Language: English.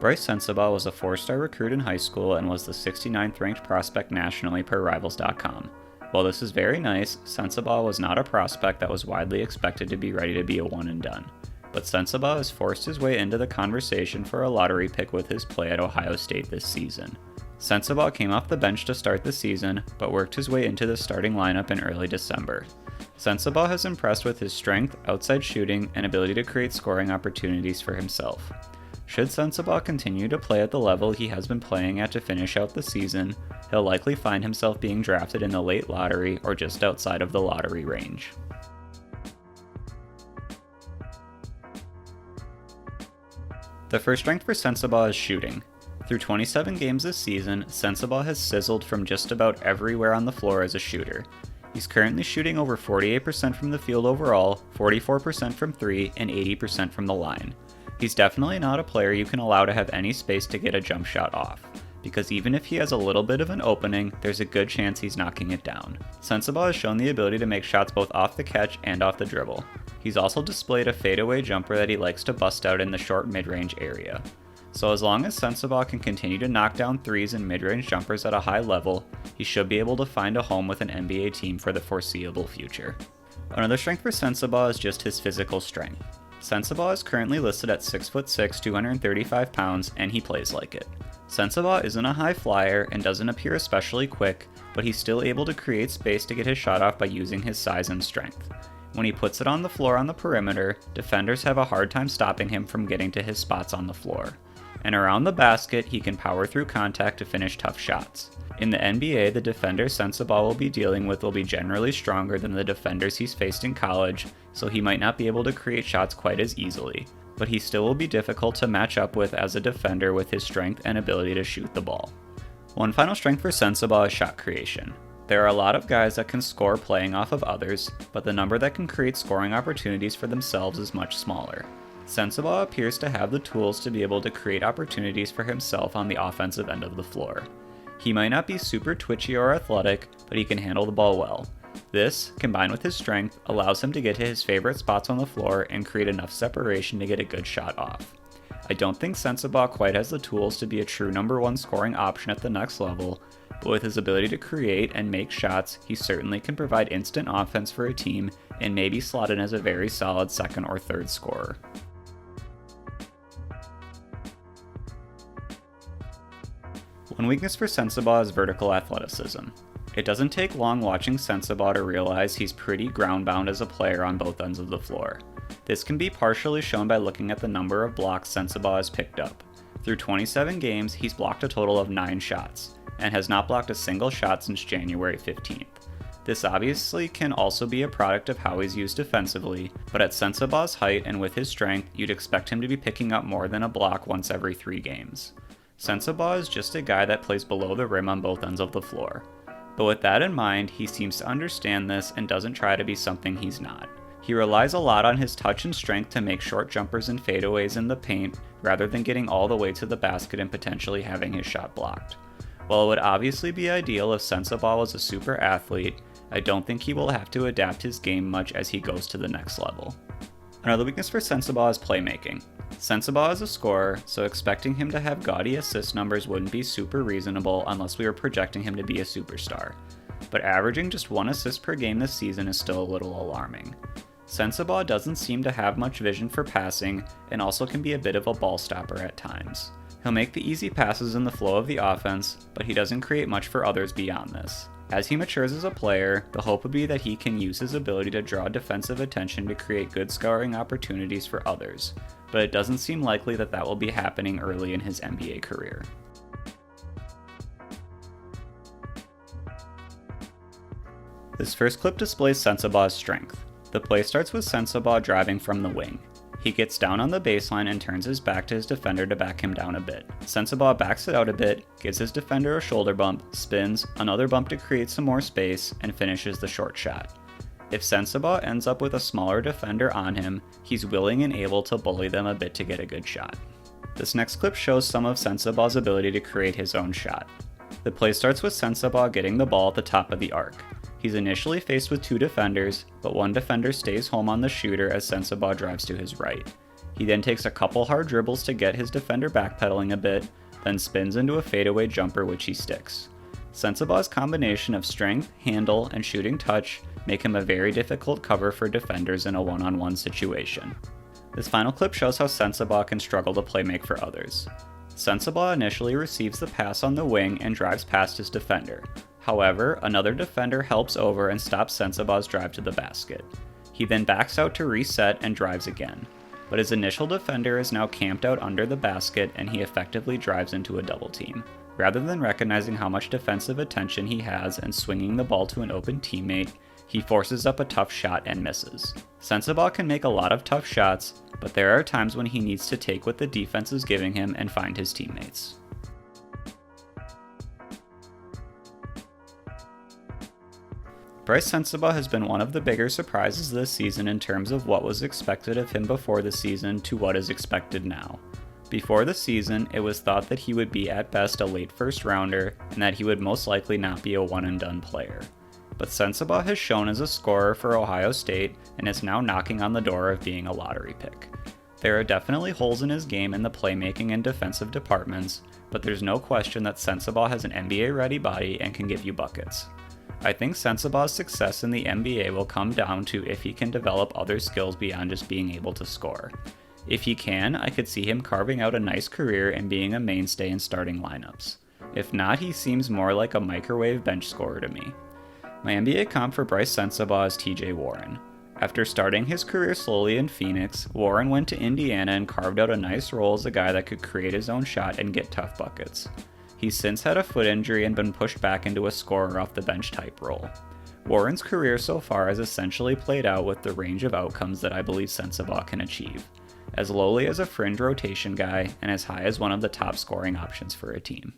Brice Sensabaugh was a 4-star recruit in high school and was the 69th ranked prospect nationally per Rivals.com. While this is very nice, Sensabaugh was not a prospect that was widely expected to be ready to be a one and done. But Sensabaugh has forced his way into the conversation for a lottery pick with his play at Ohio State this season. Sensabaugh came off the bench to start the season, but worked his way into the starting lineup in early December. Sensabaugh has impressed with his strength, outside shooting, and ability to create scoring opportunities for himself. Should Sensabaugh continue to play at the level he has been playing at to finish out the season, he'll likely find himself being drafted in the late lottery or just outside of the lottery range. The first strength for Sensabaugh is shooting. Through 27 games this season, Sensabaugh has sizzled from just about everywhere on the floor as a shooter. He's currently shooting over 48% from the field overall, 44% from 3, and 80% from the line. He's definitely not a player you can allow to have any space to get a jump shot off, because even if he has a little bit of an opening, there's a good chance he's knocking it down. Sensabaugh has shown the ability to make shots both off the catch and off the dribble. He's also displayed a fadeaway jumper that he likes to bust out in the short mid-range area. So as long as Sensabaugh can continue to knock down threes and mid-range jumpers at a high level, he should be able to find a home with an NBA team for the foreseeable future. Another strength for Sensabaugh is just his physical strength. Sensabaugh is currently listed at 6'6", 235 pounds, and he plays like it. Sensabaugh isn't a high flyer and doesn't appear especially quick, but he's still able to create space to get his shot off by using his size and strength. When he puts it on the floor on the perimeter, defenders have a hard time stopping him from getting to his spots on the floor. And around the basket, he can power through contact to finish tough shots. In the NBA, the defenders Sensabaugh will be dealing with will be generally stronger than the defenders he's faced in college, so he might not be able to create shots quite as easily, but he still will be difficult to match up with as a defender with his strength and ability to shoot the ball. One final strength for Sensabaugh is shot creation. There are a lot of guys that can score playing off of others, but the number that can create scoring opportunities for themselves is much smaller. Sensabaugh appears to have the tools to be able to create opportunities for himself on the offensive end of the floor. He might not be super twitchy or athletic, but he can handle the ball well. This, combined with his strength, allows him to get to his favorite spots on the floor and create enough separation to get a good shot off. I don't think Sensabaugh quite has the tools to be a true number one scoring option at the next level, but with his ability to create and make shots, he certainly can provide instant offense for a team and maybe slot in as a very solid second or third scorer. One weakness for Sensabaugh is vertical athleticism. It doesn't take long watching Sensabaugh to realize he's pretty ground-bound as a player on both ends of the floor. This can be partially shown by looking at the number of blocks Sensabaugh has picked up. Through 27 games, he's blocked a total of 9 shots, and has not blocked a single shot since January 15th. This obviously can also be a product of how he's used defensively, but at Sensabaugh's height and with his strength, you'd expect him to be picking up more than a block once every 3 games. Sensabaugh is just a guy that plays below the rim on both ends of the floor. But with that in mind, he seems to understand this and doesn't try to be something he's not. He relies a lot on his touch and strength to make short jumpers and fadeaways in the paint, rather than getting all the way to the basket and potentially having his shot blocked. While it would obviously be ideal if Sensabaugh was a super athlete, I don't think he will have to adapt his game much as he goes to the next level. Another weakness for Sensabaugh is playmaking. Sensabaugh is a scorer, so expecting him to have gaudy assist numbers wouldn't be super reasonable unless we were projecting him to be a superstar. But averaging just 1 assist per game this season is still a little alarming. Sensabaugh doesn't seem to have much vision for passing, and also can be a bit of a ball stopper at times. He'll make the easy passes in the flow of the offense, but he doesn't create much for others beyond this. As he matures as a player, the hope would be that he can use his ability to draw defensive attention to create good scoring opportunities for others, but it doesn't seem likely that that will be happening early in his NBA career. This first clip displays Sensabaugh's strength. The play starts with Sensabaugh driving from the wing. He gets down on the baseline and turns his back to his defender to back him down a bit. Sensabaugh backs it out a bit, gives his defender a shoulder bump, spins, another bump to create some more space, and finishes the short shot. If Sensabaugh ends up with a smaller defender on him, he's willing and able to bully them a bit to get a good shot. This next clip shows some of Sensabaugh's ability to create his own shot. The play starts with Sensabaugh getting the ball at the top of the arc. He's initially faced with 2 defenders, but one defender stays home on the shooter as Sensabaugh drives to his right. He then takes a couple hard dribbles to get his defender backpedaling a bit, then spins into a fadeaway jumper which he sticks. Sensabaugh's combination of strength, handle, and shooting touch make him a very difficult cover for defenders in a one-on-one situation. This final clip shows how Sensabaugh can struggle to playmake for others. Sensabaugh initially receives the pass on the wing and drives past his defender. However, another defender helps over and stops Sensabaugh's drive to the basket. He then backs out to reset and drives again, but his initial defender is now camped out under the basket and he effectively drives into a double team. Rather than recognizing how much defensive attention he has and swinging the ball to an open teammate, he forces up a tough shot and misses. Sensabaugh can make a lot of tough shots, but there are times when he needs to take what the defense is giving him and find his teammates. Brice Sensabaugh has been one of the bigger surprises this season in terms of what was expected of him before the season to what is expected now. Before the season, it was thought that he would be at best a late first rounder and that he would most likely not be a one and done player. But Sensabaugh has shown as a scorer for Ohio State and is now knocking on the door of being a lottery pick. There are definitely holes in his game in the playmaking and defensive departments, but there's no question that Sensabaugh has an NBA-ready body and can give you buckets. I think Sensabaugh's success in the NBA will come down to if he can develop other skills beyond just being able to score. If he can, I could see him carving out a nice career and being a mainstay in starting lineups. If not, he seems more like a microwave bench scorer to me. My NBA comp for Brice Sensabaugh is TJ Warren. After starting his career slowly in Phoenix, Warren went to Indiana and carved out a nice role as a guy that could create his own shot and get tough buckets. He's since had a foot injury and been pushed back into a scorer off the bench type role. Warren's career so far has essentially played out with the range of outcomes that I believe Sensabaugh can achieve, as lowly as a fringe rotation guy and as high as one of the top scoring options for a team.